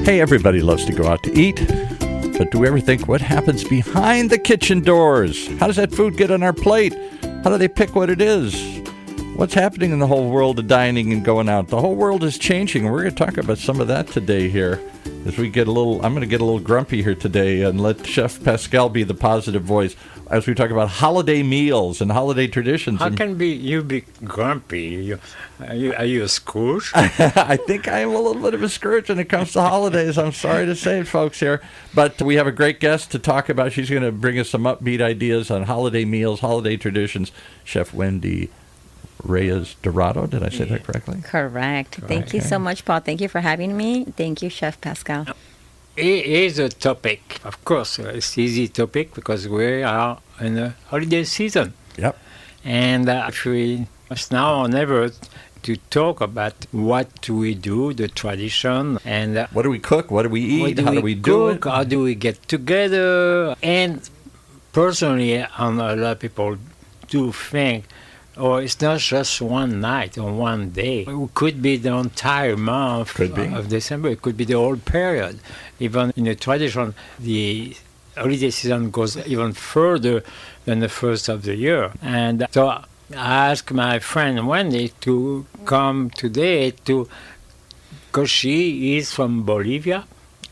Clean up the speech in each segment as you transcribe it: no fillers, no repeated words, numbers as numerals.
Hey, everybody loves to go out to eat, but do we ever think what happens behind the kitchen doors? How does that food get on our plate? How do they pick what it is? What's happening in the whole world of dining and going out? The whole world is changing, and we're going to talk about some of that today here. As we get I'm going to get a little grumpy here today and let Chef Pascal be the positive voice as we talk about holiday meals and holiday traditions. How can you be grumpy? Are you a Scrooge? I think I am a little bit of a Scrooge when it comes to holidays. I'm sorry to say it, folks, here. But we have a great guest to talk about. She's going to bring us some upbeat ideas on holiday meals, holiday traditions. Chef Wendy Reyes-Dorado. Did I say that correctly? Correct. Thank you so much, Paul. Thank you for having me. Thank you, Chef Pascal. It is a topic. Of course, it's an easy topic because we are in the holiday season. Yep. And it's now or never to talk about what do we do, the tradition, and what do we cook? What do we eat? How do we do it? How do we get together? And personally, a lot of people do think, it's not just one night or one day. It could be the entire month of December. It could be the whole period. Even in the tradition, the holiday season goes even further than the first of the year. And so I asked my friend Wendy to come today because she is from Bolivia.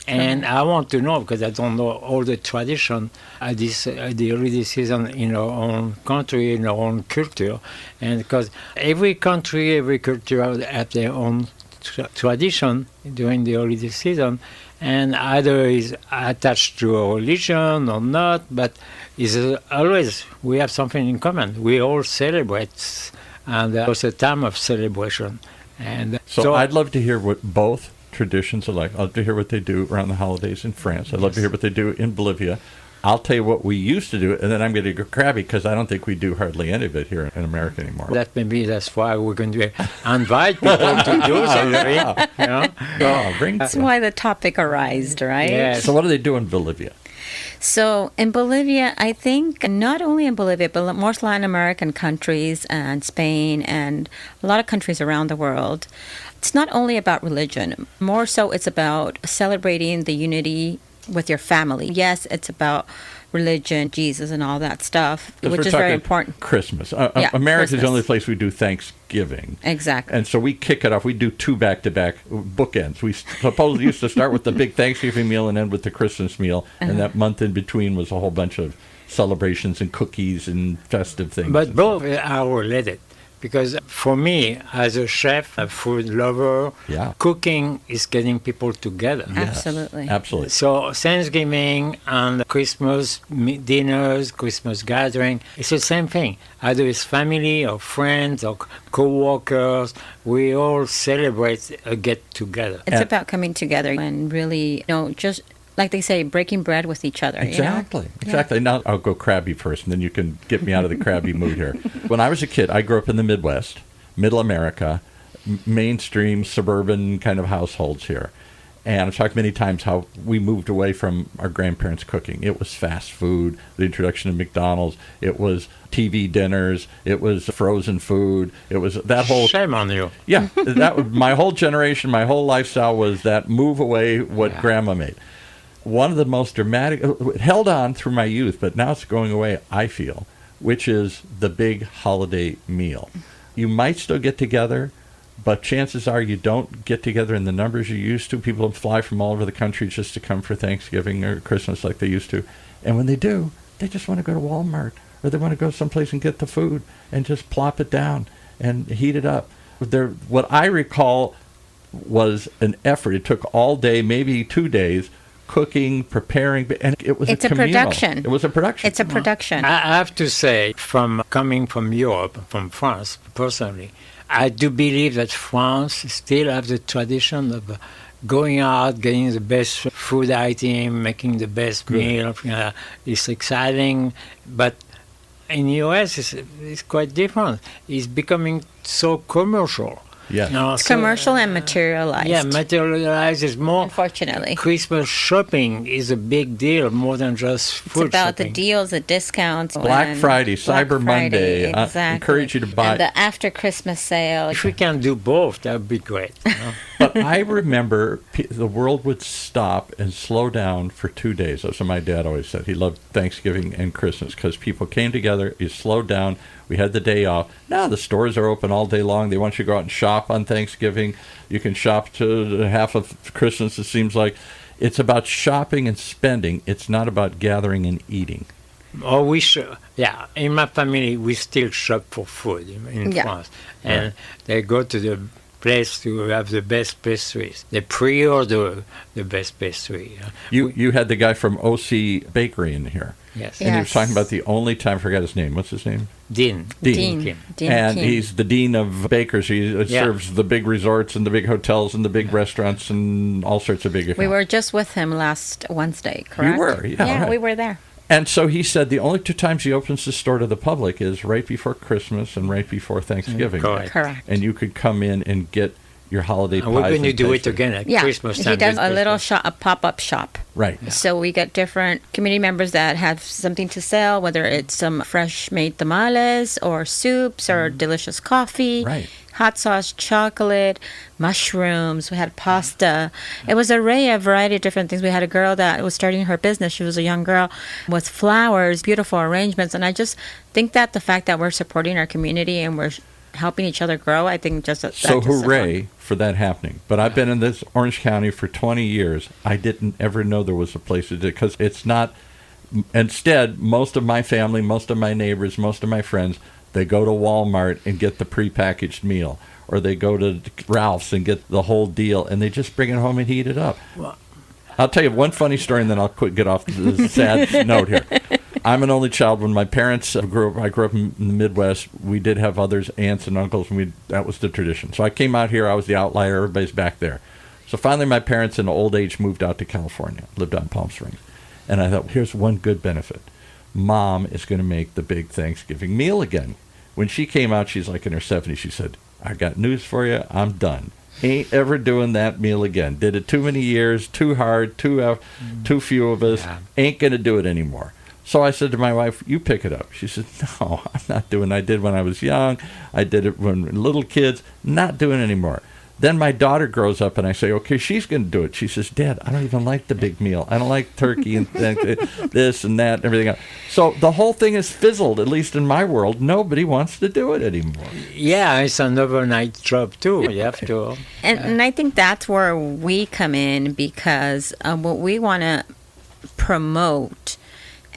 And I want to know, because I don't know all the tradition at the holiday season in our own country, in our own culture. And because every country, every culture have their own tradition during the holiday season, and either is attached to a religion or not, but is always, we have something in common. We all celebrate, and it's a time of celebration. And so I'd love to hear what both traditions are like. I'd love to hear what they do around the holidays in France. I'd love to hear what they do in Bolivia. I'll tell you what we used to do, and then I'm going to go crabby because I don't think we do hardly any of it here in America anymore. That's why we're going to invite people to do something. That's why the topic arose, right? Yes. So what do they do in Bolivia? So in Bolivia, I think not only in Bolivia, but most Latin American countries and Spain and a lot of countries around the world, it's not only about religion. More so, it's about celebrating the unity with your family. Yes, it's about religion, Jesus, and all that stuff, which is very important. Christmas. America's the only place we do Thanksgiving. Exactly. And so we kick it off. We do two back-to-back bookends. We supposedly used to start with the big Thanksgiving meal and end with the Christmas meal. And that month in between was a whole bunch of celebrations and cookies and festive things. But both are related. Because for me, as a chef, a food lover, cooking is getting people together. Yes, absolutely. So Thanksgiving and Christmas dinners, Christmas gathering, it's the same thing. Either it's family or friends or co-workers, we all celebrate a get-together. It's about coming together and really, just like they say, breaking bread with each other. Exactly. Now I'll go crabby first, and then you can get me out of the crabby mood here. When I was a kid, I grew up in the Midwest, Middle America, mainstream suburban kind of households here. And I've talked many times how we moved away from our grandparents' cooking. It was fast food, the introduction of McDonald's. It was TV dinners. It was frozen food. It was that whole... Shame on you. Yeah. My whole generation, my whole lifestyle was that move away what Grandma made. One of the most dramatic, it held on through my youth, but now it's going away, I feel, which is the big holiday meal. You might still get together, but chances are you don't get together in the numbers you used to. People fly from all over the country just to come for Thanksgiving or Christmas like they used to. And when they do, they just want to go to Walmart, or they want to go someplace and get the food and just plop it down and heat it up. What I recall was an effort. It took all day, maybe 2 days, cooking, preparing, and it was a production. It was a production. It's a production. I have to say, coming from Europe, from France, personally, I do believe that France still have the tradition of going out, getting the best food item, making the best meal. It's exciting, but in the U.S., it's quite different. It's becoming so commercial. Yeah, it's commercial and materialized. Yeah, materialized is more. Unfortunately, Christmas shopping is a big deal, more than just food. It's about shopping. the deals, the discounts, Black Friday, Cyber Monday. Exactly. I encourage you to buy. And the after Christmas sale. If we can do both, that would be great. But I remember the world would stop and slow down for 2 days. That's what my dad always said. He loved Thanksgiving and Christmas because people came together, you slowed down, we had the day off. Now the stores are open all day long. They want you to go out and shop on Thanksgiving. You can shop to half of Christmas, it seems like. It's about shopping and spending. It's not about gathering and eating. Oh, we should. Yeah, in my family, we still shop for food in France. And they go to the place to have the best pastries. They pre-order the best pastry. You had the guy from OC Bakery in here. Yes. And he was talking about the only time, I forgot his name. What's his name? Dean. Dean And Kim. he's the dean of bakers. He serves the big resorts and the big hotels and the big restaurants and all sorts of big accounts. We were just with him last Wednesday, correct? You were, yeah. Right. We were there. And so he said the only 2 times he opens the store to the public is right before Christmas and right before Thanksgiving. Correct. And you could come in and get your holiday pies. And we're going to do it pastry. again at Christmas time. He does a little shop, a pop-up shop. Right. Yeah. So we get different community members that have something to sell, whether it's some fresh-made tamales or soups or delicious coffee, hot sauce, chocolate, mushrooms. We had pasta. It was an array of variety of different things. We had a girl that was starting her business. She was a young girl with flowers, beautiful arrangements. And I just think that the fact that we're supporting our community and we're helping each other grow, I think just so hooray for that happening. But I've been in this Orange County for 20 years. I didn't ever know there was a place to do it because it's not. Instead, most of my family, most of my neighbors, most of my friends, they go to Walmart and get the prepackaged meal, or they go to Ralph's and get the whole deal, and they just bring it home and heat it up. Well, I'll tell you one funny story, and then I'll get off the sad note here. I'm an only child. When my parents I grew up in the Midwest. We did have others, aunts and uncles, and that was the tradition. So I came out here. I was the outlier. Everybody's back there. So finally, my parents in old age moved out to California, lived out in Palm Springs. And I thought, here's one good benefit. Mom is going to make the big Thanksgiving meal again. When she came out, she's like in her 70s. She said, I got news for you. I'm done. Ain't ever doing that meal again. Did it too many years, too hard, too few of us. Yeah. Ain't going to do it anymore. So I said to my wife, you pick it up. She said, no, I'm not doing it. I did when I was young. I did it when we were little kids. Not doing it anymore. Then my daughter grows up, and I say, okay, she's going to do it. She says, Dad, I don't even like the big meal. I don't like turkey and this and that and everything else. So the whole thing is fizzled, at least in my world. Nobody wants to do it anymore. Yeah, it's an overnight job, too. You have to. And I think that's where we come in because what we want to promote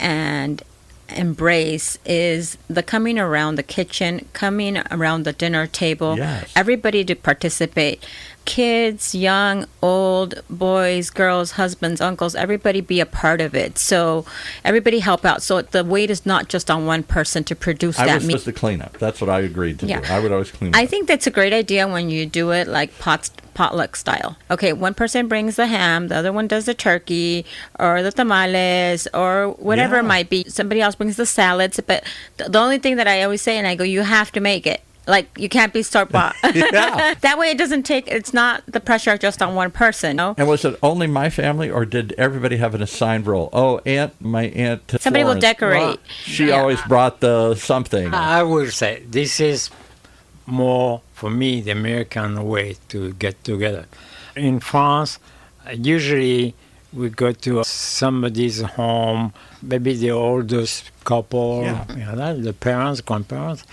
and embrace is the coming around the kitchen, coming around the dinner table, everybody to participate. Kids, young, old, boys, girls, husbands, uncles, everybody be a part of it. So everybody help out. So the weight is not just on one person to produce that meal. I was supposed to clean up. That's what I agreed to do. I would always clean up. I think that's a great idea when you do it like potluck style. Okay, one person brings the ham, the other one does the turkey or the tamales or whatever it might be. Somebody else brings the salads. But the only thing that I always say, and I go, you have to make it. Like, you can't be store-bought. That way it's not the pressure just on one person. No? And was it only my family, or did everybody have an assigned role? Oh, my aunt somebody Florence, will decorate. well, she always brought the something. I will say, this is more, for me, the American way to get together. In France, usually we go to somebody's home, maybe the oldest couple, the parents, grandparents,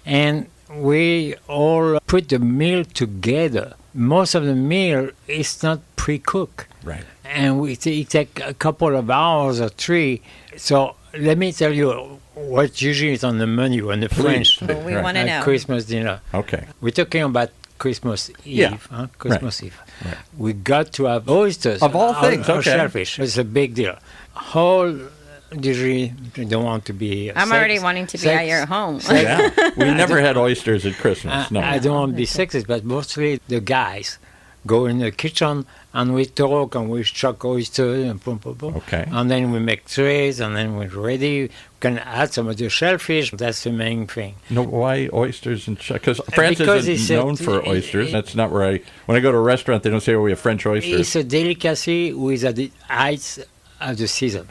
and we all put the meal together. Most of the meal is not pre-cooked. Right. And it takes a couple of hours or 3. So let me tell you what usually is on the menu on the French we want to know. Christmas dinner. Okay. We're talking about Christmas Eve. Christmas Eve. Right. We got to have oysters. Of all things, or shellfish. It's a big deal. Whole usually don't want to be. I'm already wanting to be at your home. We never had oysters at Christmas. No, I don't want to be sexist, but mostly the guys go in the kitchen and we talk and we chuck oysters and boom, boom, boom. Okay. And then we make trays and then we're ready. We can add some of the shellfish. That's the main thing. No, why oysters and because France isn't known for oysters. That's not where when I go to a restaurant, they don't say, oh, we have French oysters. It's a delicacy with the height of the season.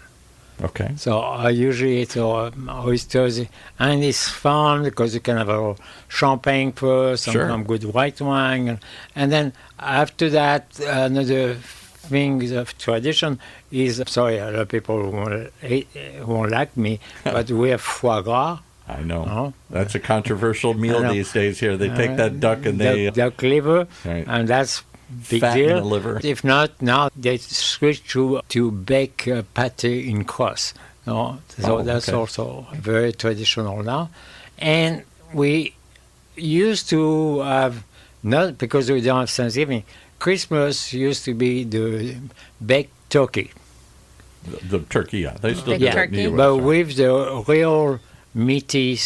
Okay. So I usually eat oysters, and it's fun because you can have a champagne first, Sure. some good white wine, and then after that, another thing of tradition is, sorry, a lot of people won't like me, but we have foie gras. I know. Oh. That's a controversial meal I know. these days here. They take that duck and they... Duck liver, Right. and that's big Fatten deal. the liver. If not, now they switch to bake pate in crust. No? So Oh, that's okay. also very traditional now. And we used to have, not because we don't have Thanksgiving, Christmas used to be the baked turkey. The turkey, yeah. They still Big do that in turkey. the US, But right? with the real meaty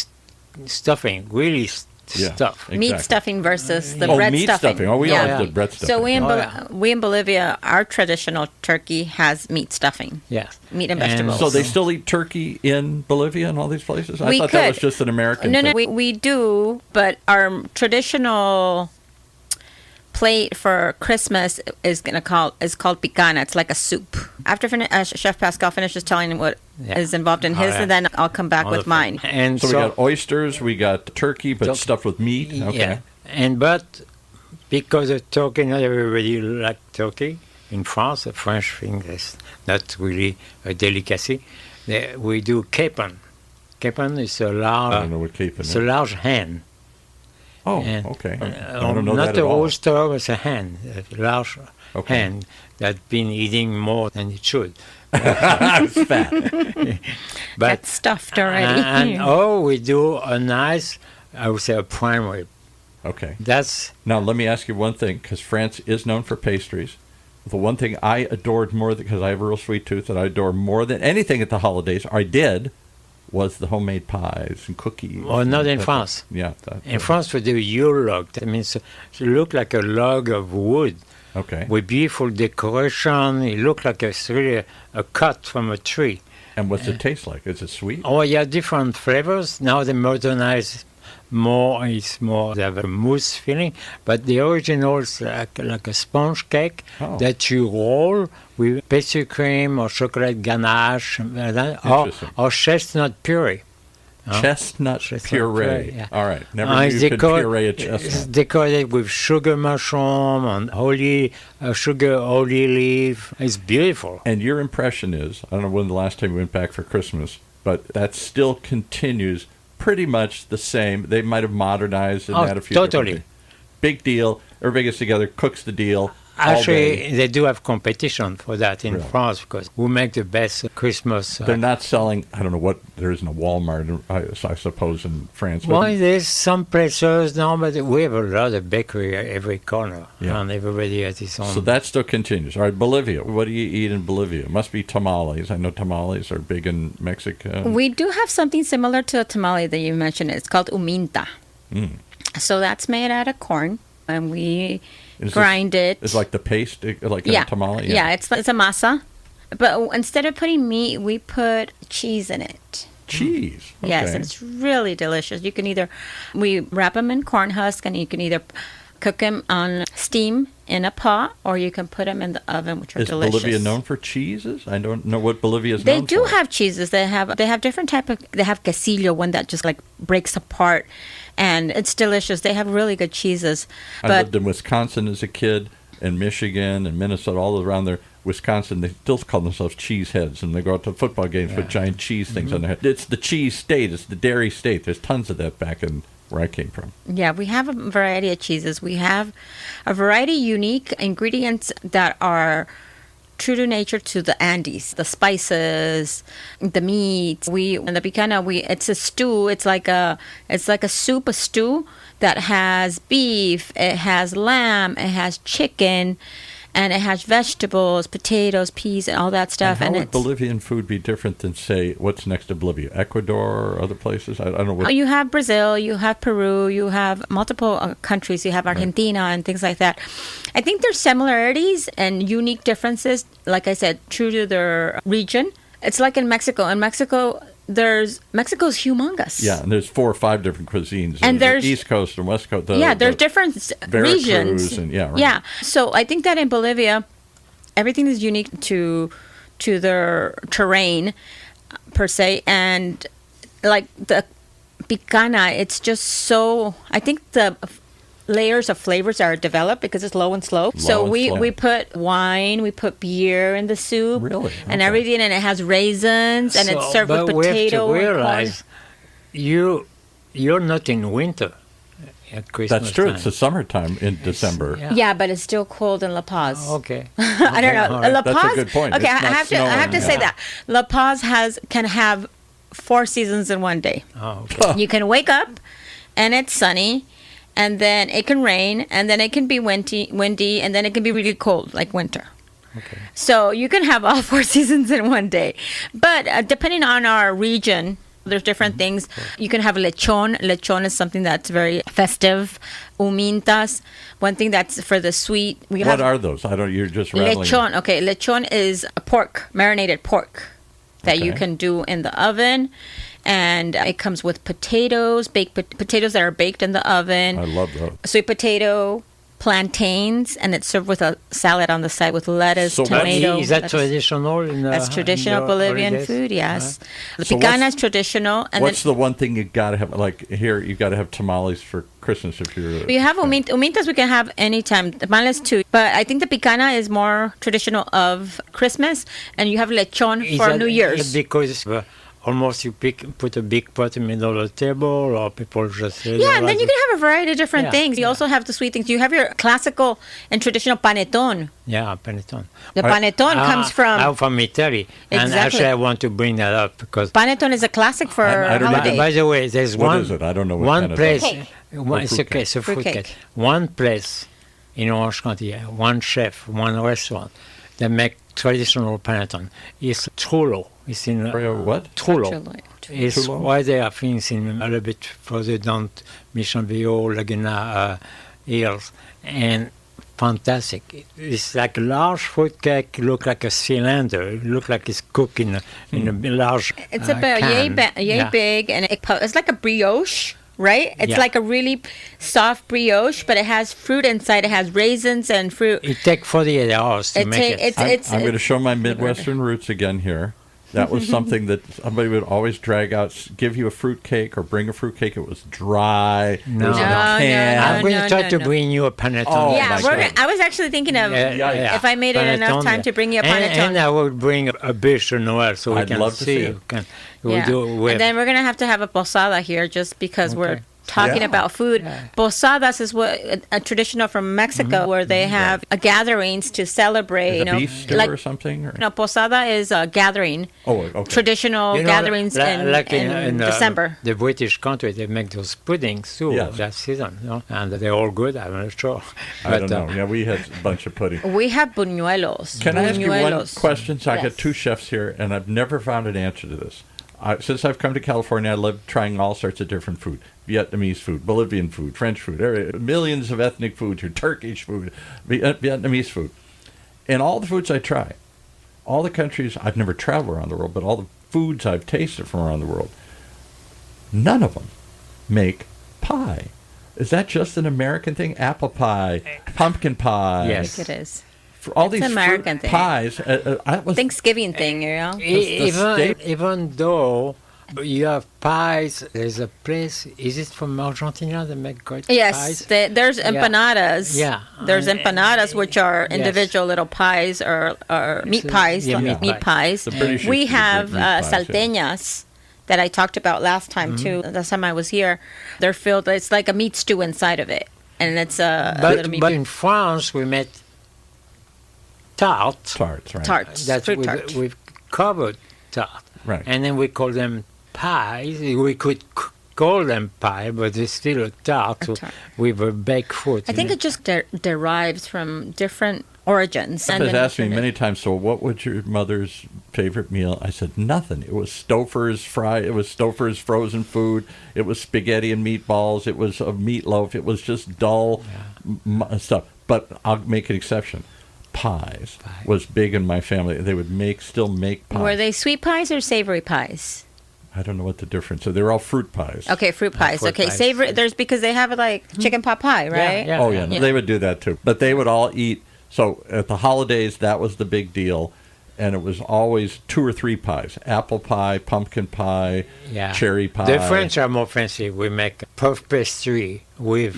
stuffing, really Yeah. stuff. Meat Exactly. stuffing versus the Oh, bread meat stuffing. Oh, we Yeah. always did bread stuffing. So we in, Oh, yeah. we in Bolivia, our traditional turkey has meat stuffing, Yes. meat and And vegetables. So they still eat turkey in Bolivia and all these places? I We thought that was could. just an American No, thing. we do, but our traditional plate for Christmas is called picana. It's like a soup. After Chef Pascal finishes telling what is Yeah. involved in his, Oh, yeah. and then I'll come back with Wonderful. mine. And So we got oysters, we got turkey, but Turkey. stuffed with meat. Okay. Yeah, and but because of turkey, not everybody like turkey. In France, the French thing is not really a delicacy. We do capon. Capon is a I large, don't know what capon it's is. a large hen. Oh, and, okay. I don't know not that a at all. oyster, it's a hen, a large Okay. hen that's been eating more than it should. It's fat. But That's stuffed already. and we do a nice, I would say, a prime rib. Okay. That's Now, let me ask you one thing, because France is known for pastries. The one thing I adored more, because I have a real sweet tooth, that I adore more than anything at the holidays, or I did, was the homemade pies and cookies. well, not in That- France. Yeah. In France, we do Yule log. That means it look like a log of wood Okay. with beautiful decoration. It look like it's really a cut from a tree. And what's it taste like? Is it sweet? Oh, yeah, different flavors. Now they modernize more. It's more, they have a mousse feeling. But the original is like a sponge cake Oh. that you roll with pastry cream or chocolate ganache Interesting. or chestnut puree. Chestnut Chestnut puree. puree, yeah. All right. Never It's knew you could puree a It's chestnut. decorated with sugar mushroom and sugar holy leaf. It's beautiful. And your impression is, I don't know when the last time you went back for Christmas, but that still continues pretty much the same. They might have modernized and Oh, had a few different totally. things. Big deal. Everybody gets together, cooks the deal. all day. Actually, they do have competition for that in Really? France because we make the best Christmas. They're not selling, I don't know what, there isn't a Walmart, I suppose, in France. but- Well, there's some places now, but we have a lot of bakery at every corner, Yeah. and everybody has his own. So that still continues. All right, Bolivia. What do you eat in Bolivia? It must be tamales. I know tamales are big in Mexico. We do have something similar to a tamale that you mentioned. It's called huminta. Mm. So that's made out of corn, and we Is grind it. It's like the paste, like yeah. a tamale? Yeah, it's a masa. But instead of putting meat, we put cheese in it. Cheese. Okay. Yes, and it's really delicious. You can we wrap them in corn husk, and you can either cook them on steam in a pot, or you can put them in the oven, which are Is delicious. Bolivia known for cheeses? I don't know what Bolivia is They known do for. have cheeses. They have different type of. They have quesillo, one that just like breaks apart, and it's delicious. They have really good cheeses. I But lived in Wisconsin as a kid, and Michigan and Minnesota, all around there. Wisconsin, they still call themselves cheese heads, and they go out to football games with giant cheese things on their head. It's the cheese state. It's the dairy state. There's tons of that back in where I came from. yeah, we have a variety of cheeses. We have a variety of unique ingredients that are true to nature, to the Andes. The spices, the meat. And the picana, it's a stew. It's like a soup, a stew that has beef. It has lamb. It has chicken, and it has vegetables, potatoes, peas, and all that stuff. And how And would it's Bolivian food be different than, say, what's next to Bolivia? Ecuador or other places? I don't know what. you have Brazil, you have Peru, you have multiple countries, you have Argentina and things like that. I think there's similarities and unique differences, like I said, true to their region. It's like in Mexico. In Mexico, Mexico's humongous. Yeah, and there's 4 or 5 different cuisines. And there's East Coast and West Coast. there's different Veracruz regions. and- yeah, right. Yeah. So I think that in Bolivia, everything is unique to to their terrain per se, and like the picana, it's just so, I think the layers of flavors are developed because it's low and slow. So we put wine, we put beer in the soup, Really? and Okay. everything, and it has raisins, and it's served with potato. We have to and corn. realize you're not in winter at Christmas. That's true. time. It's the summertime in December. yeah. Yeah, but it's still cold in La Paz. Okay. I don't know. All right. La That's a Paz. good point. Okay, It's not I have to snowing, say yeah. that La Paz can have 4 seasons in one day. Oh, okay. You can wake up and it's sunny, and then it can rain, and then it can be windy, and then it can be really cold, like winter. Okay. So you can have all 4 seasons in one day. But depending on our region, there's different things. You can have lechon. Lechon is something that's very festive. Humintas, one thing that's for the sweet. What are those? You're just rattling. Lechon. Okay, lechon is a pork, marinated pork that you Okay. can do in the oven. And it comes with potatoes, potatoes that are baked in the oven. I love those. Sweet potato, plantains, and it's served with a salad on the side with lettuce, So that's- tomato. Is that lettuce. traditional? That's traditional in your Bolivian holidays? food, yes. The So picana what's- is traditional. And What's the one thing you got to have? Like here, you got to have tamales for Christmas if you're. we have humintas we can have anytime, tamales too. But I think the picana is more traditional of Christmas, and you have lechon Is for that New Year's. because almost you put a big pot in the middle of the table, or people just Yeah, and then you can have a variety of different Yeah, things. You yeah. also have the sweet things. You have your classical and traditional panettone. Yeah, panettone. The panettone comes from... I'm from Italy, and Exactly. actually I want to bring that up because. Panettone is a classic for I don't know. holidays. By the way, there's What one. is it? I don't know what one panettone place. is. Cake. It's fruit okay, it's a Fruit fruit cake. cake. One place in Orange County, one chef, one restaurant that make traditional panettone. It's Trullo. It's in What? Trullo. Actually. It's Trullo? why there are things in a little bit further down Mission-Viejo, Laguna Hills, and fantastic. It's like a large fruit cake, look like a cylinder. It look like it's cooked in a large It's about yay can. big, and it's like a brioche, right? It's Yeah. like a really soft brioche, but it has fruit inside. It has raisins and fruit. It takes 48 hours to It make ta- it. it's- I'm going to show my Midwestern roots again here. That was something that somebody would always drag out, give you a fruit cake or bring a fruit cake. It was dry. No. It was in a No, can. no, I'm going to try to no. bring you a panettone. Oh, Yeah, my God. I was actually thinking of if I made it enough Panettone, time to bring you a panettone. And I will bring a bûche de Noël so we I'd can love to see it. We'll Yeah. do it with. And then we're gonna have to have a posada here, just because we're Okay. talking Yeah. about food. Yeah. Posadas is what a traditional from Mexico, where they have gatherings to celebrate. Is it a beef stew like or something? Or? no, posada is a gathering. Oh, okay. Traditional You know, gatherings like in December. The British country, they make those puddings too Yes. that season, you know? And they're all good. I'm not sure. I don't know. Yeah, we had a bunch of pudding. We have buñuelos. Can I ask you one Buñuelos. question? So I Yes. got two chefs here, and I've never found an answer to this. Since I've come to California, I love trying all sorts of different food. Vietnamese food, Bolivian food, French food, millions of ethnic foods, or Turkish food, Vietnamese food. And all the foods I try, all the countries, I've never traveled around the world, but all the foods I've tasted from around the world, none of them make pie. Is that just an American thing? Apple pie, pumpkin pie. I Yes. think it is. For all It's these an American fruit thing. pies. I was Thanksgiving thing, you know. Even though you have pies, there's a place. Is it from Argentina that make great Yes, pies? there's empanadas. Yeah. There's empanadas, which are Yes. individual little pies or meat So, pies. yeah, meat meat pies. The British We used to do have great meat pies, yeah. salteñas that I talked about last time too. Last time I was here, they're filled. It's like a meat stew inside of it, and it's a little meat But in France, we made tarts. tarts, right? tarts, That's fruit tart. we've covered tart. Right. And then we call them pies. We could call them pie, but it's still a tart, A tart. with a baked fruit. I in think it. it just derives from different origins. Steph has asked me many times, so what was your mother's favorite meal? I said nothing. It was Stouffer's frozen food. It was spaghetti and meatballs. It was a meatloaf. It was just dull stuff. But I'll make an exception. Pies was big in my family. They would still make pies. Were they sweet pies or savory pies? I don't know what the difference is. They're all fruit pies. Okay, fruit pies. fruit Okay, pies. savory. There's because they have it like chicken pot pie, right? yeah. Oh, yeah. Yeah. They would do that, too. But they would all eat. So at the holidays, that was the big deal. and it was always 2 or 3 pies: apple pie, pumpkin pie, cherry pie. The French are more fancy. We make puff pastry with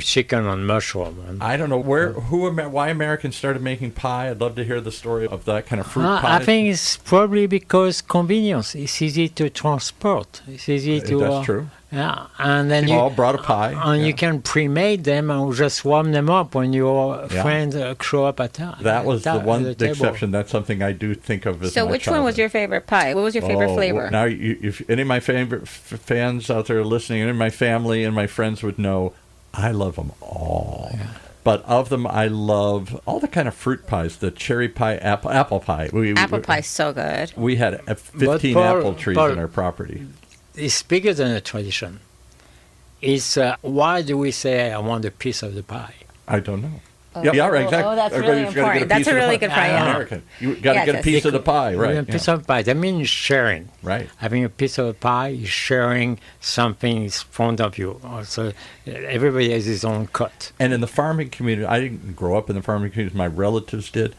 chicken and mushroom. And I don't know why Americans started making pie. I'd love to hear the story of that kind of fruit pie. I think it's probably because convenience. It's easy to transport. It's easy to. That's true. Yeah, and then you all brought a pie, and you can pre-made them and just warm them up when your friends show up at time. That was the one exception. That's something I do think of as. So, which one was your favorite pie? What was your favorite flavor? Now, if any of my favorite fans out there listening, any of my family and my friends would know, I love them all. Yeah. But of them, I love all the kind of fruit pies. The cherry pie, apple pie. Apple pie is so good. We had 15 apple trees in our property. It's bigger than a tradition. It's why do we say I want a piece of the pie? I don't know. Right, exactly. Oh, that's really important. That's a really good pie. American. You got to get a piece of the pie, right? A piece of pie. That means sharing. Right. Having a piece of a pie is sharing something in front of you. So everybody has his own cut. And in the farming community, I didn't grow up in the farming community. My relatives did.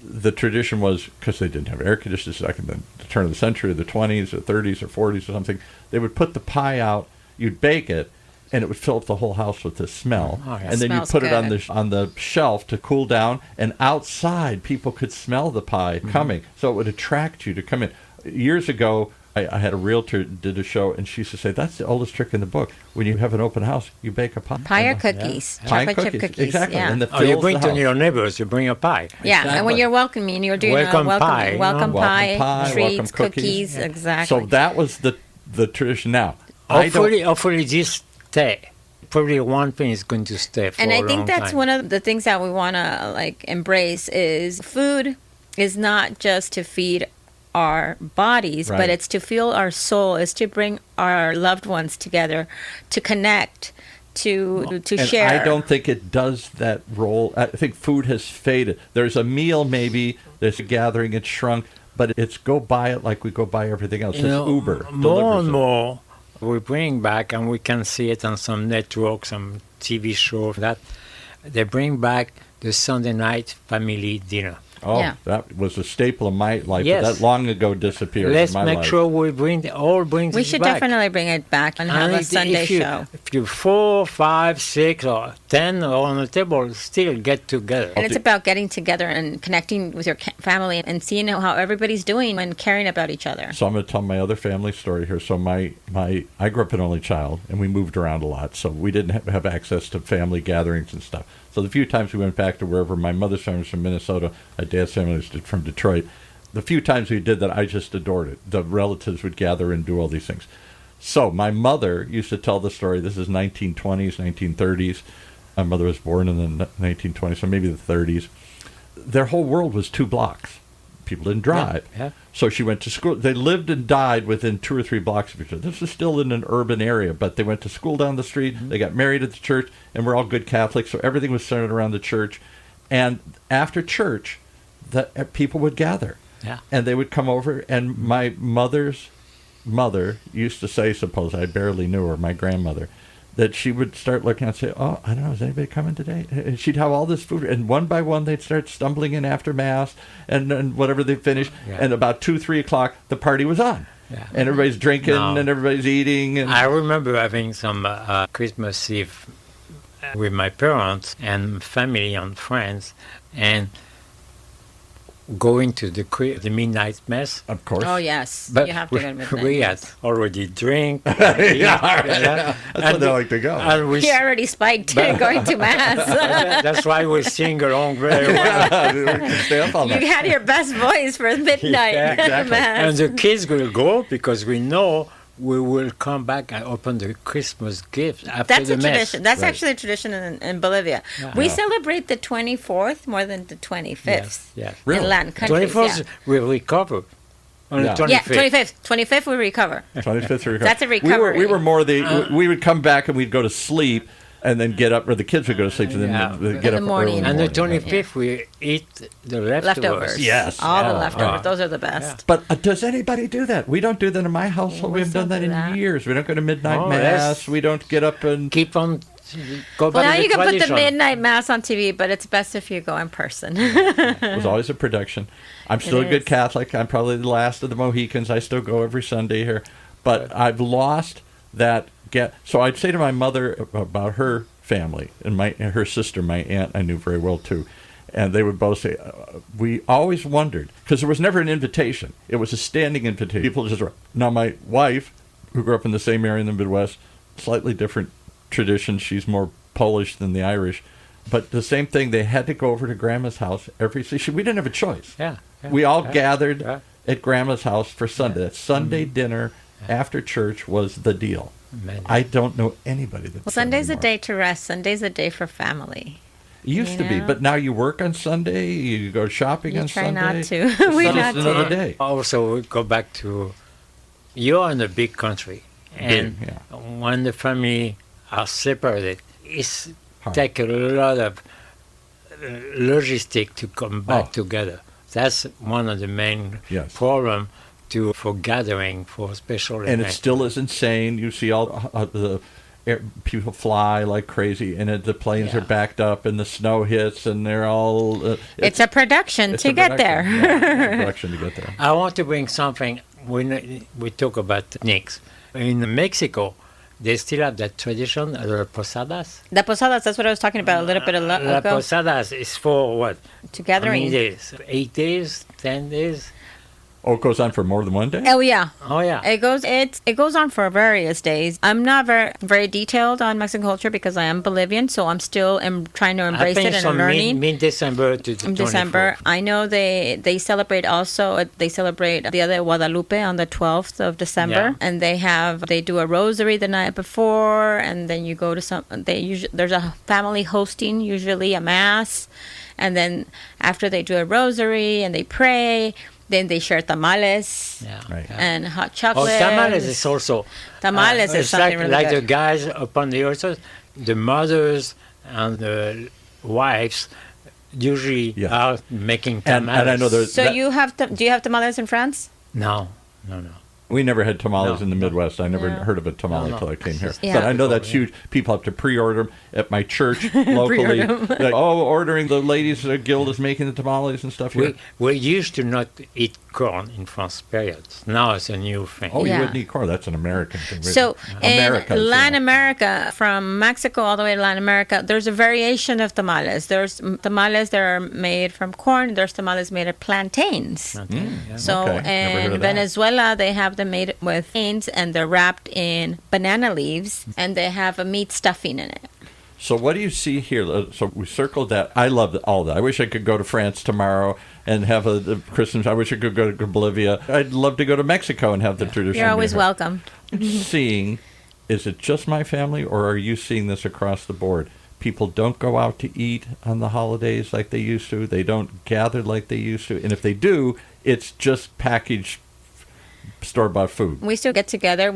The tradition was, because they didn't have air conditioners back in the turn of the century, the 20s or 30s or 40s or something, they would put the pie out, you'd bake it, and it would fill up the whole house with the smell. Oh, yeah. And then you'd put it on the shelf to cool down, and outside people could smell the pie coming, so it would attract you to come in. Years ago, I had a realtor did a show, and she used to say, that's the oldest trick in the book. When you have an open house, you bake a pie. Pie or cookies. Yeah. Chocolate chip cookies. Exactly. Yeah. And you bring to your neighbors, you bring a pie. Yeah, Exactly. and when you're welcoming, you're doing welcome pie, welcome pie, treats, welcome cookies. Exactly. So that was the tradition. Now, hopefully this stay. Probably one thing is going to stay for a long time. And I think that's one of the things that we want to embrace is food is not just to feed our bodies, but it's to fuel our soul, is to bring our loved ones together, to connect, to share. I don't think it does that role. I think food has faded. There's a meal, maybe, there's a gathering, it's shrunk, but it's go buy it like we go buy everything else. It's Uber. More and more, we bring back, and we can see it on some networks, some TV shows, that they bring back the Sunday night family dinner. Oh, that was a staple of my life. Yes. But that long ago disappeared. Let's in my make life. sure we bring it back. We should definitely bring it back and have a Sunday show. If you 4, 5, 6, or 10 on the table, still get together. And it's about getting together and connecting with your family and seeing how everybody's doing and caring about each other. So I'm going to tell my other family story here. So I grew up an only child, and we moved around a lot, so we didn't have access to family gatherings and stuff. So the few times we went back to wherever, my mother's family was from Minnesota, my dad's family was from Detroit, the few times we did that, I just adored it. The relatives would gather and do all these things. So my mother used to tell the story, this is 1920s, 1930s. My mother was born in the 1920s, so maybe the 30s. Their whole world was 2 blocks. People didn't drive. Yeah. So she went to school. They lived and died within 2 or 3 blocks of each other. This is still in an urban area, but they went to school down the street. They got married at the church, and we're all good Catholics, so everything was centered around the church. And after church, people would gather. Yeah. And they would come over, and my mother's mother used to say, suppose I barely knew her, my grandmother, that she would start looking and say, oh, I don't know, is anybody coming today? And she'd have all this food, and one by one they'd start stumbling in after Mass, and whatever they finished, and about 2, 3 o'clock, the party was on. Yeah. And everybody's drinking, and everybody's eating. And I remember having some Christmas Eve with my parents and family and friends, and going to the midnight mass. Of course. Oh, yes. But you have to go to midnight we had already drink. That's where they like to go. And you already spiked going to mass. That's why we sing along very well. We can stay up all night. You had your best voice for midnight exactly. mass. And the kids will go because we know we will come back and open the Christmas gifts after the mass. Tradition. That's actually a tradition in Bolivia. We celebrate the 24th more than the 25th really? in Latin countries. 24th we recover. On the 25th. Yeah, 25th. 25th we recover. 25th we recover. That's a recovery. We were more we would come back and we'd go to sleep, and then get up, or the kids would go to sleep, and then get up morning. early. And the 25th, we eat the leftovers. Yes. All the leftovers. Those are the best. But does anybody do that? We don't do that in my household. We haven't done that in years. We don't go to midnight mass. We don't get up and... Keep on Go Well, back now to you can put the tradition. midnight mass on TV, but it's best if you go in person. It was always a production. I'm still a good is. Catholic. I'm probably the last of the Mohicans. I still go every Sunday here. But I've lost that So I'd say to my mother about her family and her sister, my aunt, I knew very well too. And they would both say, we always wondered, because there was never an invitation. It was a standing invitation. People just, now my wife, who grew up in the same area in the Midwest, slightly different tradition. She's more Polish than the Irish. But the same thing, they had to go over to Grandma's house every season. We didn't have a choice. Yeah. We all gathered at Grandma's house for Sunday. That Sunday dinner after church was the deal. I don't know anybody that's Sunday's a day to rest. Sunday's a day for family. It used to be, but now you work on Sunday, you go shopping on Try Sunday. not to. We not It's another to. day. Also, we go back to, you're in a big country, and Big, when the family are separated, it's Hard. take a lot of logistic to come back together. That's one of the main Yes. problem for gathering for special And it events. still is insane. You see all the people fly like crazy, and the planes are backed up, and the snow hits, and they're all... It's a production it's to a get production. there. Yeah, it's a production to get there. I want to bring something when we talk about techniques. In Mexico, they still have that tradition, the posadas. The posadas, that's what I was talking about a little bit La ago. posadas is for what? To How gathering. many days? 8 days? 10 days? Oh, it goes on for more than one day? Oh yeah. Oh, yeah. It goes on for various days. I'm not very detailed on Mexican culture because I am Bolivian, so I'm still trying to embrace I it think and from learning. mid-December to the In December, 24th. I know they celebrate also. They celebrate the Dia de Guadalupe on the 12th of December, Yeah. and they do a rosary the night before, and then you go to there's a family hosting, usually a mass, and then after they do a rosary and they pray. Then they share tamales Yeah. Right. and hot Oh, chocolate. tamales is also... Tamales is it's something really like good. the guys upon the altars, the mothers and the wives usually Yeah. are making And tamales. I know there's... So do you have tamales in France? No. We never had tamales No, in the no. Midwest. I never No. heard of a tamale No, until I came here. Yeah. But I know that's Typical, huge. People have to pre-order them at my church locally. Like, ordering the ladies' guild is making the tamales and stuff here. We used to not eat corn in France, period. Now it's a new thing. Oh, you Yeah. wouldn't eat corn. That's an American thing. So Americas, in Latin yeah. America, from Mexico all the way to Latin America, there's a variation of tamales. There's tamales that are made from corn. There's tamales made of plantains. So Okay. Never heard in of that. Venezuela, they have them made with plantains, and they're wrapped in banana leaves, and they have a meat stuffing in it. So what do you see here? So we circled that. I love all that. I wish I could go to France tomorrow and have a Christmas. I wish I could go to Bolivia. I'd love to go to Mexico and have the tradition. You're always here. welcome. Seeing, is it just my family, or are you seeing this across the board? People don't go out to eat on the holidays like they used to. They don't gather like they used to. And if they do, it's just packaged store-bought food. We still get together.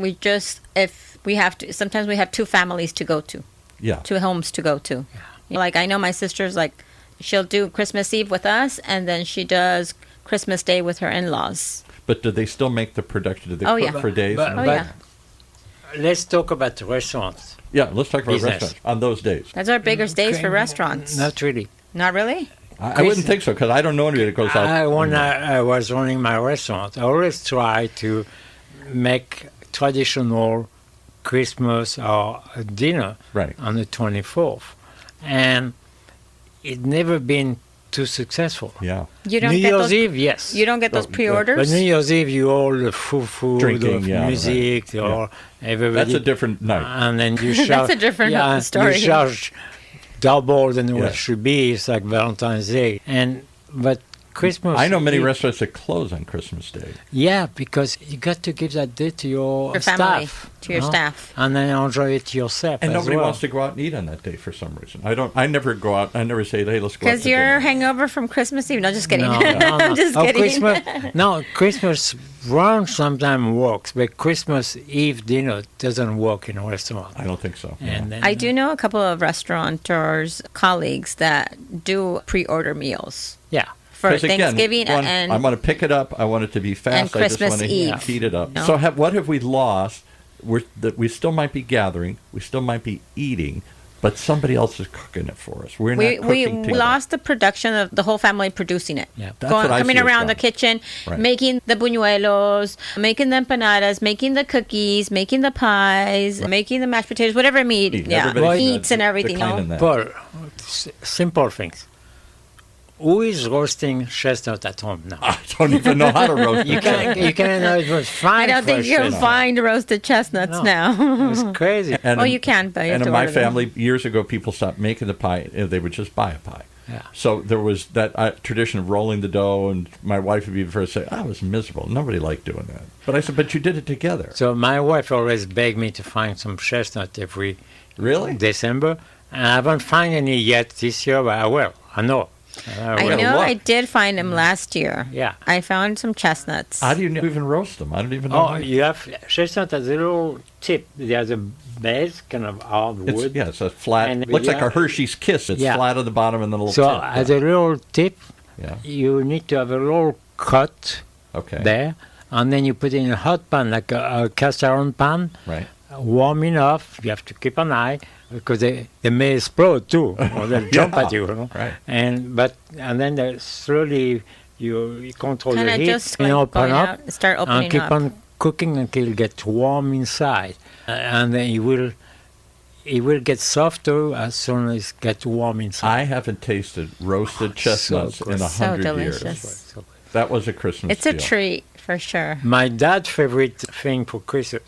If we have to, sometimes we have two families to go to. Yeah. Two homes to go to. Like I know my sister's like she'll do Christmas Eve with us, and then she does Christmas Day with her in-laws. But do they still make the production? Do they Oh, cook yeah. for days? But- Oh but yeah, let's talk about the restaurants. Yeah, let's talk about Business. restaurants on those days. that's our biggest days for restaurants. Not really. Not really. I wouldn't think so, because I don't know anybody that goes out. When I was running my restaurant, I always try to make traditional Christmas or dinner Right. on the 24th. And it never been too successful. Yeah. You don't New get Year's those. Eve, yes. You don't get those Oh, pre-orders. But New Year's Eve, you all the food, Drinking, of yeah, music, right. or everybody. That's a different night. And then you charge. a different story. You charge double than what Yeah. it should be. It's like Valentine's Day. But Christmas. I know many Eve- restaurants that close on Christmas Day. Yeah, because you got to give that day to your family, staff. to your no? staff. And then enjoy it yourself. And as nobody well. wants to go out and eat on that day for some reason. I never go out. I never say, hey, let's go out Because to you're dinner. hangover from Christmas Eve. No, just kidding. No, no, I'm just Oh, kidding. Christmas brunch sometimes works, but Christmas Eve dinner doesn't work in a restaurant. I don't think so. And then, I do know a couple of restaurateurs, colleagues that do pre-order meals Yeah. for 'Cause again, Thanksgiving one, and I want to pick it up. I want it to be fast. and I just Christmas want to Eve. heat it up. No. So what have we lost? That we still might be gathering. We still might be eating. but somebody else is cooking it for us. We're We not cooking together. lost the production of the whole family producing it. Yeah. That's what I Coming see as around the gone. kitchen, Right. making the buñuelos, making the empanadas, making the cookies, making the pies, making the mashed potatoes, whatever meat, Everybody's eats and everything. declining that. Paul, simple things. Who is roasting chestnut at home now? I don't even know how to roast You it. can even find I don't think fresh you'll chestnut. find roasted chestnuts No. now. It's crazy. And Oh, you can, but you have and to in my order them. family, years ago, people stopped making the pie. They would just buy a pie. Yeah. So there was that tradition of rolling the dough, and my wife would be the first to say, I was miserable. Nobody liked doing that. But I said, but you did it together. So my wife always begged me to find some chestnut every Really? December, and I haven't found any yet this year, but I will. I know. I will. know What? I did find them last year. Yeah. I found some chestnuts. How do you even roast them? I don't even know. Oh, how- you have chestnut has a little tip. There's a base, kind of hard it's, wood. yeah, it's a flat, And looks like yeah. a Hershey's Kiss. It's Yeah. flat on the bottom and then a little So tip. as a little tip, Yeah. you need to have a little cut Okay. there, and then you put it in a hot pan, like a cast iron pan, Right. warm enough. You have to keep an eye because they may explode too, or they'll jump Yeah. at you. You know? Right. And then slowly you control Kind the of heat just and like open going up out, start and opening keep up. on cooking until it gets warm inside, and then it will get softer as soon as it gets warm inside. I haven't tasted roasted chestnuts so in good. 100 So years. delicious. That was a Christmas It's a deal. treat for sure. My dad's favorite thing for Christmas,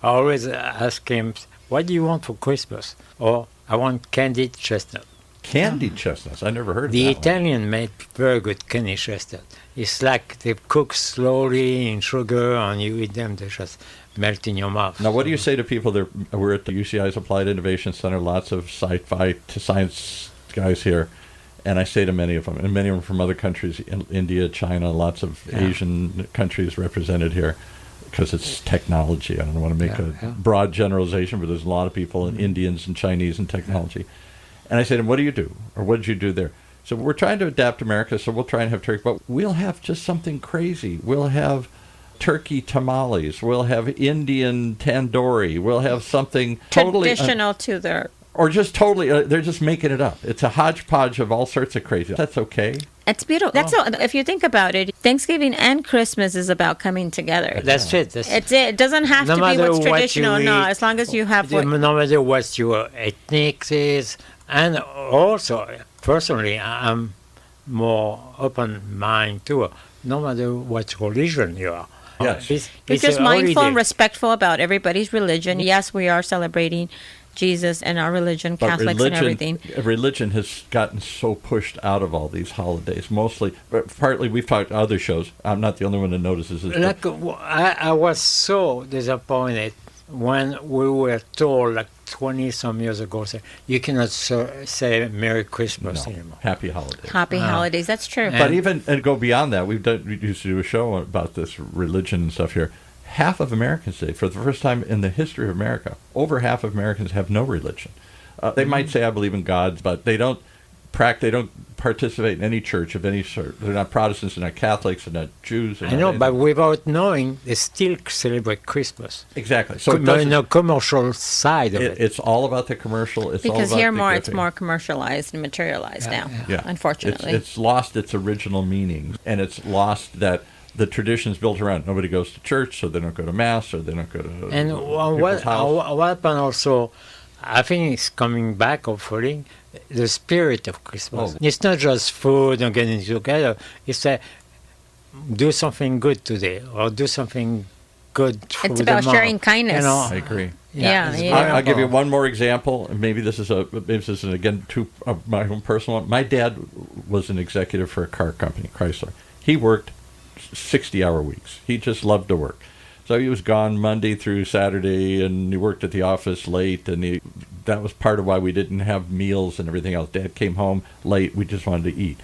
I always ask him, what do you want for Christmas? Or I want candied chestnut. Candied chestnuts. I never heard of The that one. Italian made very good candied chestnut. It's like they cook slowly in sugar and you eat them, they just melt in your mouth. Now, what do you say to people that we're at the UCI's Applied Innovation Center, lots of sci-fi to science guys here, and I say to many of them, and many of them from other countries, India, China, lots of Asian countries represented here, because it's technology. I don't want to make a broad generalization, but there's a lot of people, and Indians and Chinese in technology. And I say to them, what do you do? Or what did you do there? So we're trying to adapt America, so we'll try and have turkey, but we'll have just something crazy. We'll have turkey tamales. We'll have Indian tandoori. We'll have something totally Traditional to their. or just totally. They're just making it up. It's a hodgepodge of all sorts of crazy. That's okay. It's beautiful. That's all, if you think about it, Thanksgiving and Christmas is about coming together. That's it. That's It's it. It doesn't have No to be matter what's what traditional. you No, eat, as long as you have what. no matter what your ethnic is, and also personally, I'm more open-minded too. No matter what religion you are. Yes. We're It's just a mindful holiday. and respectful about everybody's religion. Yes, we are celebrating Jesus and our religion, But Catholics and everything. religion has gotten so pushed out of all these holidays. Mostly, but partly we've talked to other shows. I'm not the only one that notices this. Like, I was so disappointed when we were told, like 20-some years ago, say, you cannot say Merry Christmas No, anymore. happy holidays. Happy holidays. That's true. But even and go beyond that, we used to do a show about this religion and stuff here. Half of Americans today, for the first time in the history of America, over half of Americans have no religion. They might say I believe in God, but they don't participate in any church of any sort. They're not Protestants, they're not Catholics, they're not Jews. I know, but without knowing, they still celebrate Christmas. Exactly. So In the commercial side of it. it's all about the commercial. It's all Because about here the more, it's giving. more commercialized and materialized now. Yeah. Unfortunately. It's lost its original meaning, and it's lost that the traditions built around. Nobody goes to church, so they don't go to mass, or they don't go to And people's house. what happened also, I think it's coming back, hopefully, the spirit of Christmas. Oh. It's not just food and getting together. It's do something good today, or do something good for It's the about month. sharing kindness. You know, I agree. Yeah, it's yeah. very I'll give you important. one more example. And maybe this is again my own personal one. My dad was an executive for a car company, Chrysler. He worked 60-hour weeks. He just loved to work. So he was gone Monday through Saturday, and he worked at the office late, and that was part of why we didn't have meals and everything else. Dad came home late. We just wanted to eat.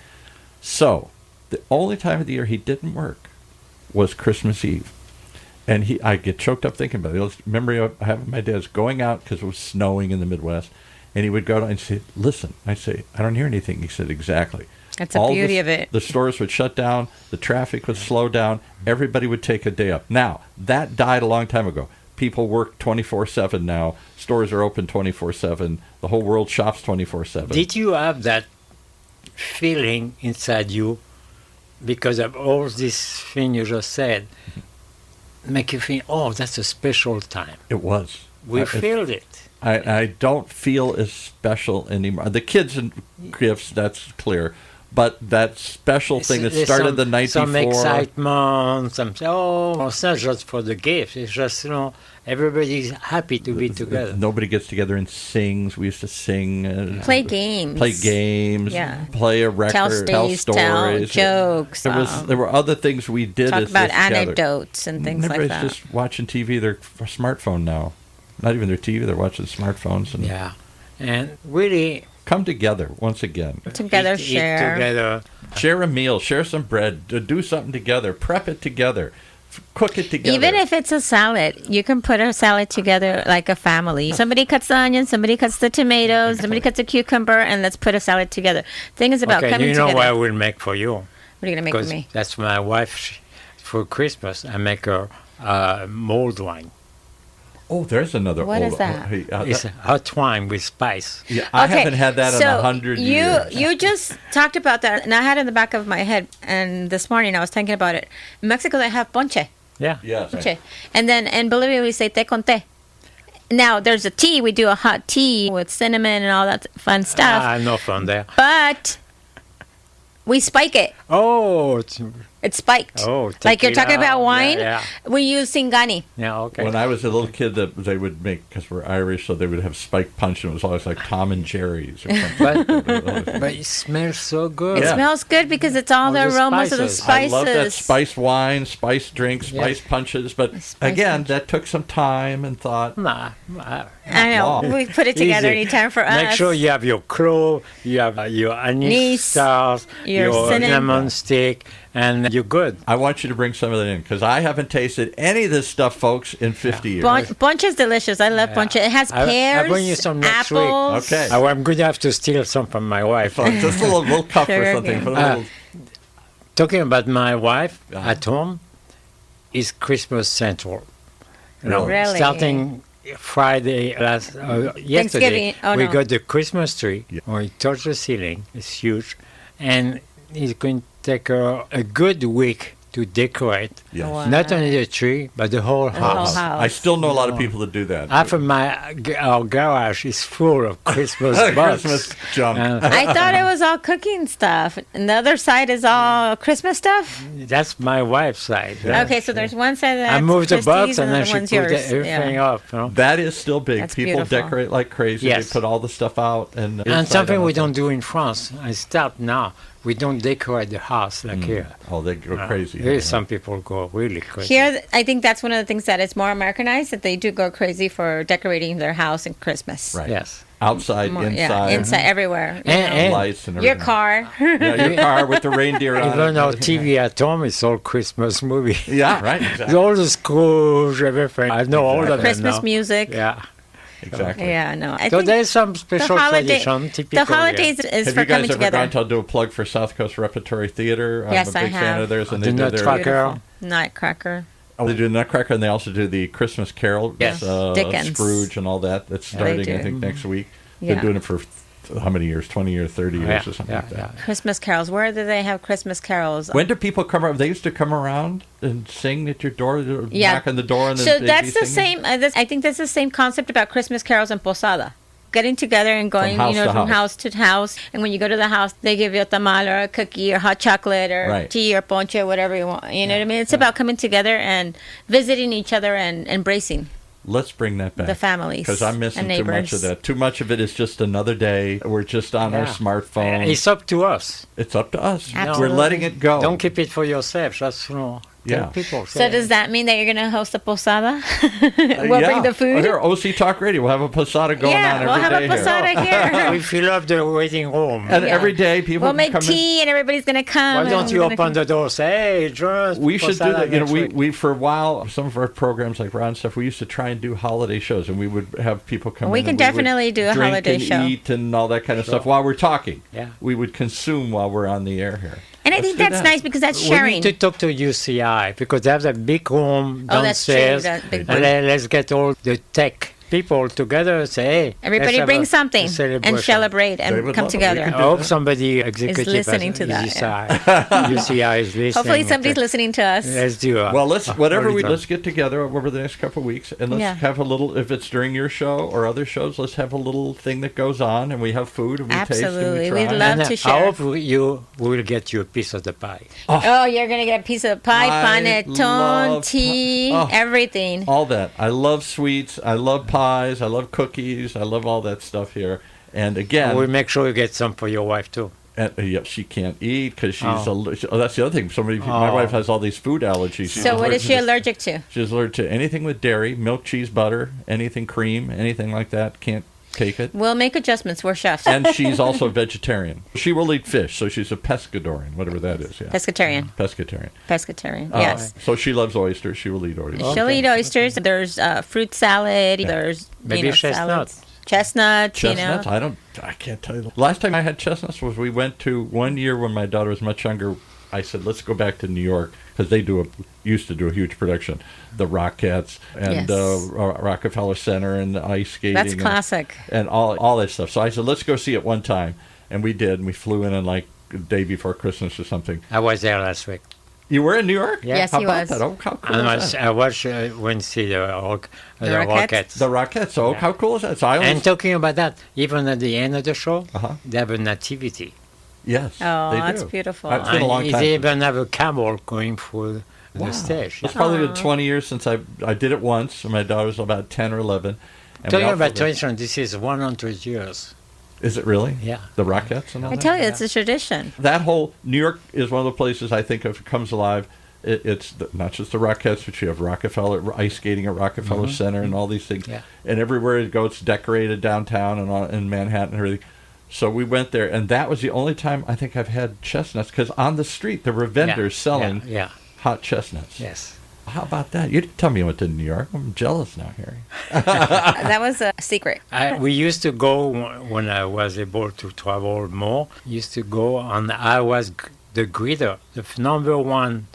So the only time of the year he didn't work was Christmas Eve. And I get choked up thinking about it. The memory I have of my dad's going out because it was snowing in the Midwest, and he would go down and say, listen. I'd say, I don't hear anything. He said, exactly. That's the beauty of it. The stores would shut down. The traffic would slow down. Everybody would take a day up. Now, that died a long time ago. people work 24/7 now. Stores are open 24/7. The whole world shops 24/7. Did you have that feeling inside you because of all this thing you just said? Make you think, oh, that's a special time. It was. We feel it. I don't feel as special anymore. The kids and gifts, that's clear. But that special thing that started the night some before. Some excitement, it's not just for the gifts. It's just, everybody's happy to be together. Nobody gets together and sings. We used to sing. Play games. Yeah. Play a record. Tell stories. Tell jokes. There were other things we did. Talk about anecdotes and things like that. Everybody's just watching TV, their smartphone now. Not even their TV, they're watching smartphones. And really... Come together once again. Together, eat together. Share a meal. Share some bread. Do something together. Prep it together. Cook it together. Even if it's a salad, you can put a salad together like a family. Somebody cuts the onions, somebody cuts the tomatoes, somebody cuts a cucumber, and let's put a salad together. Thing is about coming together. You know what I will make for you? What are you going to make for me? That's my wife. For Christmas, I make her mulled wine. Oh, there's another. What is that? It's hot wine with spice. Yeah, I haven't had that in 100 years. You just talked about that, and I had it in the back of my head. And this morning I was thinking about it. In Mexico, they have ponche. Yeah. Yes. Ponche. And then in Bolivia, we say té con té. Now, there's a tea. We do a hot tea with cinnamon and all that fun stuff. No fun there. But we spike it. Oh. It's spiked. Oh, like you're talking about wine. Yeah. We use Singani. Yeah, okay. When I was a little kid, that they would make, because we're Irish, so they would have spiked punch, and it was always like Tom and Jerry's or something. But it smells so good. It smells good because it's all the aromas of the spices. I love that spice wine, spice drinks, spice punches. But again, that took some time and thought. I know. We put it together anytime for us. Make sure you have your clove, you have your anise stars, your cinnamon stick, and you're good. I want you to bring some of that in, because I haven't tasted any of this stuff, folks, in 50 years. Ponche is delicious. I love ponche. It has pears, I'll bring you some next apples. week. Okay. I'm going to have to steal some from my wife. Just a little cup or something. Talking about my wife at home, is Christmas Central. Really? Starting Friday, yesterday, we got the Christmas tree. Yeah. We touched the ceiling. It's huge. And it's going to take a good week to decorate. Yes. Wow. Not only the tree, but the whole house. I still know a lot of people that do that. Half of our garage is full of Christmas bugs. Christmas junk. I thought it was all cooking stuff. And the other side is all Christmas stuff? That's my wife's side. Okay, so there's one side that's I moved the box and then she one's put yours. everything up. That is still big. That's People beautiful. decorate like crazy. Yes. They put all the stuff out. And something we don't do in France. I start now. We don't decorate the house like here. Oh, they go crazy. Here, some people go really crazy. Here, I think that's one of the things that is more Americanized, that they do go crazy for decorating their house in Christmas. Right. Yes. Outside, inside. Yeah, inside, everywhere. And lights and everything. Your car. Yeah, your car with the reindeer on it. Even our TV at home is all Christmas movie. Yeah, right. Exactly. All the Scrooge, everything. I know all of them Christmas now. music. Yeah. Exactly. Yeah, no. So there's some special tradition, typical. The holidays is Have for you guys coming ever together. gone to do a plug for South Coast Repertory Theater? Yes, I'm a big I fan have. of theirs. And The they do their Nutcracker. Nutcracker. Oh, they do Nutcracker, and they also do the Christmas Carol. Yes. Dickens. Scrooge and all that. That's starting, I think, next week. Yeah. They're doing it for how many years? 20 years, 30 years or something like that. Yeah. Christmas carols. Where do they have Christmas carols? When do people come around? They used to come around and sing at your door, knock on the door. And so then that's the same. I think that's the same concept about Christmas carols and posada. Getting together and going, from house to house. And when you go to the house, they give you a tamal or a cookie or hot chocolate or tea or ponche, whatever you want. You know what I mean? It's about coming together and visiting each other and embracing. Let's bring that back. The families. Because I'm missing too much of that. Too much of it is just another day. We're just on our smartphone. It's up to us. It's up to us. Absolutely. We're letting it go. Don't keep it for yourself. Just, tell people. So does that mean that you're going to host a posada? We'll bring the food? Here, OC Talk Radio. We'll have a posada going on every day. Yeah, we'll have a posada here. We fill up the waiting room. And every day people we'll make come tea and everybody's going to come. Why don't you open the door? Say, hey, join us. We should do that. We for a while, some of our programs like Ron stuff, we used to try and do holiday shows, and we would have people come in. We can definitely do a holiday show. Eat and all that kind of stuff while we're talking. Yeah. We would consume while we're on the air here. And I think that's nice because that's We sharing. need to talk to UCI because they have a big room Oh, that's true, downstairs. that big And let's get all the tech people together and say, hey, Everybody let's have bring a something and celebration. celebrate They and would come love it. We together. could I hope somebody executive listening has- to that, UCI is listening. Hopefully somebody's listening to us. Let's do it. Well, let's get together over the next couple of weeks and let's have a little, if it's during your show or other shows, let's have a little thing that goes on and we have food and we taste and Absolutely. we We'd try. love And to I share. hope you will get you a piece of the pie. Oh, you're going to get a piece of pie, I panettone, love tea, oh. everything. All that. I love sweets. I love pies. I love cookies. I love all that stuff here. And again, We'll make sure you get some for your wife too. she can't eat because she's that's the other thing. My wife has all these food allergies. She's So what is she allergic allergic to? She's allergic to anything with dairy, milk, cheese, butter, anything cream, anything like that. Can't take it. We'll make adjustments. We're chefs. And she's also a vegetarian. She will eat fish, so she's a pescadorian, whatever that is. Yeah. Pescatarian. Pescatarian. Yes. So she loves oysters. She will eat oysters. She'll eat oysters. There's fruit salad. There's Maybe salads. Chestnuts, Chestnuts? I can't tell you. Last time I had chestnuts was we went to one year when my daughter was much younger. I said, let's go back to New York because they used to do a huge production. The Rockettes and Rockefeller Center and the ice skating. That's classic. And all that stuff. So I said, let's go see it one time. And we did. And we flew in like the day before Christmas or something. I was there last week. You were in New York? Yeah. Yes, How he about was. that? Oh, how cool And is that? I watched went to see the Rockettes? Rockettes. The Rockettes. So how cool is that? So I always, And talking about that, even at the end of the show, Uh-huh. they have a nativity. yes, Oh, they that's do. beautiful. It's been a long And time. they even have a camel going through the stage. It's probably been 20 years since I did it once. And my daughter's about 10 or 11. And Talking we about also- tradition, this is 100 years. Is it really? Yeah. The Rockettes and all I that? tell you, it's a tradition. That whole New York is one of the places I think if it comes alive. It's not just the Rockettes, but you have Rockefeller ice skating at Rockefeller Center and all these things. Yeah. And everywhere you go, it's decorated downtown and in Manhattan and everything. So we went there, and that was the only time I think I've had chestnuts because on the street there were vendors selling Yeah. hot chestnuts. Yes. How about that? You didn't tell me you went to New York. I'm jealous now, Harry. That was a secret. We used to go when I was able to travel more. Used to go, and I was the greeter, the number one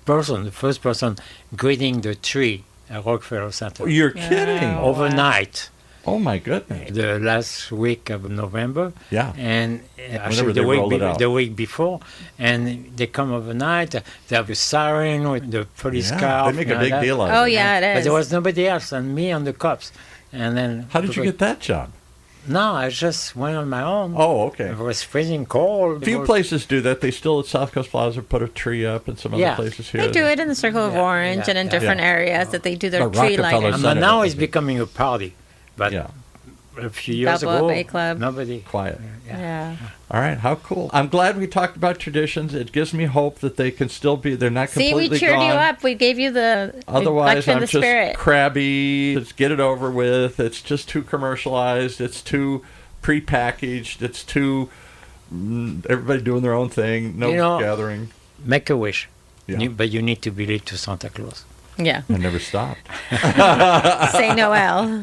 person, the first person greeting the tree at Rockefeller Center. You're kidding. Overnight, Oh, my goodness. the last week of November, Yeah. and Whenever actually they roll it out. the week before, and they come overnight. They have a siren with the police Yeah, car. they make a big deal out of Oh, it. yeah, it But is. there was nobody else and me and the cops. And then How did you get that job? No, I just went on my own. Oh, okay. It was freezing cold. A few places do that. They still at South Coast Plaza put a tree up, and some other Yeah. places here. They do it in the Circle of Yeah, Orange yeah, and in yeah. different Yeah. areas that they do their The tree Rockefeller lighters. Center. Now is it's a big- becoming a party. But Yeah, a few years Balboa ago, Bay Club. nobody. quiet. Yeah. All right, how cool. I'm glad we talked about traditions. It gives me hope that they can still be, they're not See, completely we cheered gone. you up. We gave you the Otherwise, in I'm the just spirit. crabby. Let's get it over with. It's just too commercialized. It's too prepackaged. It's too everybody doing their own thing. No You know- gathering. Make a wish. Yeah. But you need to believe to Santa Claus. Yeah. I never stopped. Say Noel.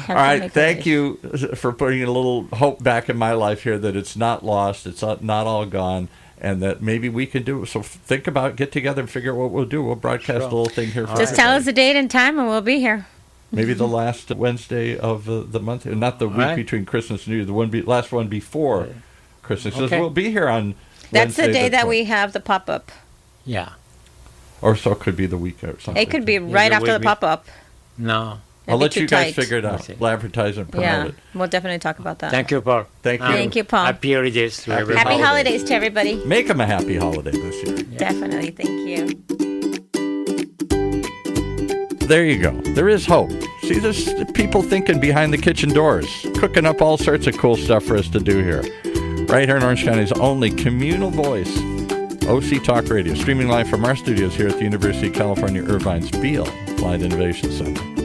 All right, thank you for putting a little hope back in my life here that it's not lost, it's not all gone, and that maybe we can do it. So think about, get together and figure out what we'll do. We'll broadcast a little thing here for Just tell everybody. us the date and time and we'll be here. Maybe the last Wednesday of the month, not the week right. between Christmas and New Year, last one before Christmas. Okay. We'll be here on That's the Wednesday day that 20th. we have the pop-up. Yeah. Or so it could be the week or something. It could be right the after the week- pop-up. No. I'll It'd be let too you guys tight. figure it out. Okay. We'll advertise and promote Yeah, it. we'll definitely talk about that. Thank you, Paul. Thank you. Thank you, Paul. Happy holidays to Happy everybody. Happy holidays. holidays to everybody. Make them a happy holiday this year. Definitely. Thank you. There you go. There is hope. See, there's people thinking behind the kitchen doors, cooking up all sorts of cool stuff for us to do here. Right here in Orange County's only communal voice, OC Talk Radio, streaming live from our studios here at the University of California, Irvine's Beale Applied Innovation Center.